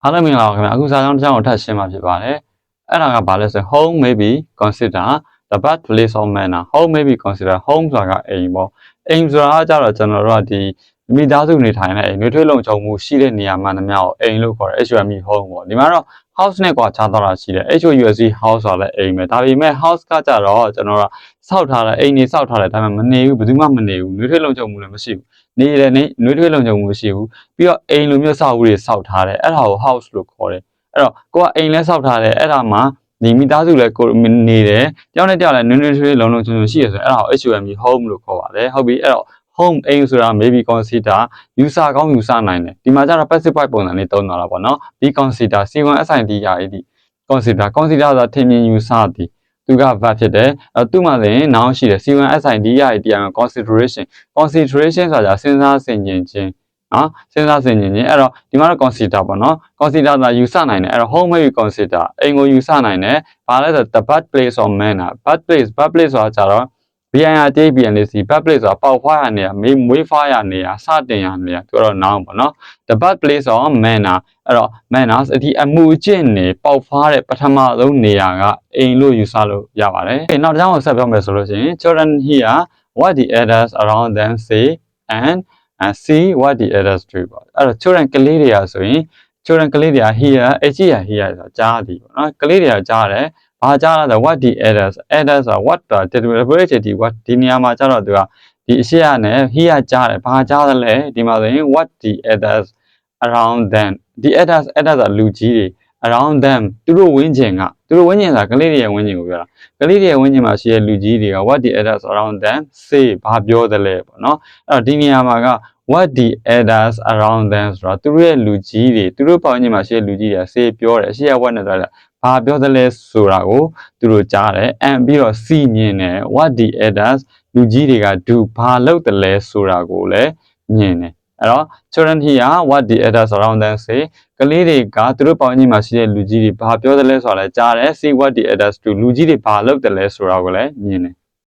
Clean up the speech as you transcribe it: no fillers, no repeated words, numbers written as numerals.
အားလုံးမင်္ဂလာပါခင်ဗျာအခုစာကြောင်းတစ်ကြောင်းကိုထပ်ရှင်းမှာဖြစ်ပါတယ်အဲ့ဒါကဘာလဲဆိုရင် home may be consider the birthplace of manner home may be consider home ဆိုတာကအိမ်ပေါ့အိမ်ဆိုတာကကြတော့ကျွန်တော်တို့ကဒီမိသားစုနေထိုင်တဲ့အိမ်တွေထွေးလုံခြုံမှုရှိတဲ့နေရာမှန်သမျှကိုအိမ်လို့ခေါ်တယ် HOME home ပေါ့ဒီမှာတော့ house နဲ့ကွာခြားသွားတာရှိတယ် HOUSE house ဆိုတာလည်းအိမ်ပဲဒါပေမဲ့ house ကကြတော့ကျွန်တော်တို့စောက်ထားတဲ့အိမ်တွေစောက်ထားတယ်ဒါပေမဲ့မနေဘူးဘယ်သူမှမနေဘူးနှွေးထွေးလုံခြုံမှုလည်းမရှိဘူးနေတယ်နှွေးထွေးလုံခြုံမှုမရှိဘူးပြီးတော့အိမ်လိုမျိုးစောက်ဦးတွေစောက်ထားတယ်အဲ့ဒါကို house လို့ခေါ်တယ်အဲ့တော့ကိုကအိမ်လဲစောက်ထားတယ်အဲ့ဒါမှဒီမိသားစုလဲကိုနေတယ်တယောက်နဲ့တယောက်လဲနွေးနွေးထွေးလုံလုံချုံချုံရှိရဆိုရင်အဲ့ဒါကို HOME home လို့ခေါ်ပါတယ်ဟုတ်ပြီအဲ့တော့ home အိမ်ဆိုတာ maybe consider ယူဆကောင်းယူဆနိုင်တယ်ဒီမှာကျတော့ passive voice ပုံစံလေးသုံးသွားတာပေါ့နော် be consider C1 SID ရာအဲ့ဒီ consider ဆိုတာထင်မြင်ယူဆသည်သူက verb ဖြစ်တယ်သူ့မှာလည်း noun ရှိတယ် C1 SID ရာအဲ့ဒီတရားမှာ consideration ဆိုတာစဉ်းစားဆင်ခြင်ခြင်းနော်စဉ်းစားဆင်ခြင်ခြင်းအဲ့တော့ဒီမှာတော့ consider ပေါ့နော် consider ဆိုတာယူဆနိုင်တယ်အဲ့တော့ home ကို consider အိမ်ကိုယူဆနိုင်တယ်ဘာလဲဆိုတော့ the birthplace of manner birthplace ဆိုတာကြတော့ BIRTPNC birthplace ဆိုတာပေါက်ဖွားရနေရမွေးဖွားရနေရစတင်ရနေရသူကတော့ noun ပေါ့နော် the birthplace of manner အဲ့တော့ manners ဒီအမှုအကျင့်နေပေါက်ဖွားတဲ့ပထမဆုံးနေရာကအိမ်လို့ယူဆလို့ရပါတယ်နောက်တစ်ကြောင်းကိုဆက်ပြောမယ်ဆိုလို့ရှိရင် children here what the elders around them say and see what the elders do ပေါ့အဲ့တော့ children ကလေးတွေကဆိုရင် children ကလေးတွေက here အကြည့်ရ here ဆိုတာကြားသည်ပေါ့နော်ကလေးတွေကကြားတယ်ဘာကြားလဲဆို what the elders ဆိုတာ what the what ဒီနေရာမှာကျတော့သူကဒီအရှိရနဲ့ here ကြားတယ်ဘာကြားသလဲဒီမှာဆိုရင် what the elders around them ဒီ elders ဆိုတာလူကြီးတွေ around them သူတို့ဝန်းကျင်ဆိုတာကလေးတွေရဲ့ဝန်းကျင်ကိုပြောတာကလေးတွေရဲ့ဝန်းကျင်မှာရှိတဲ့လူကြီးတွေက what the elders around them say ဘာပြောသလဲပေါ့နော်အဲ့တော့ဒီနေရာမှာက what the elders around them ဆိုတော့သူတို့ရဲ့လူကြီးတွေသူတို့ပတ်ဝန်းကျင်မှာရှိတဲ့လူကြီးတွေက say ပြောတယ်အရှိရ what နဲ့ဆိုတာဘာပြောသလဲဆိုတာကိုသူတို့ကြားတယ် and ပြီးတော့ see မြင်တယ် what the elders လူကြီးတွေက do ဘာလုပ်တယ်လဲဆိုတာကိုလည်းမြင်တယ်အဲ့တော့ children here what the elders around them say ကလေးတွေကသူတို့ပတ်ဝန်းကျင်မှာရှိတဲ့လူကြီးတွေဘာပြောသလဲဆိုတာလည်းကြားတယ် see what the elders do လူကြီးတွေဘာလုပ်တယ်လဲဆိုတာကိုလည်းမြင်တယ်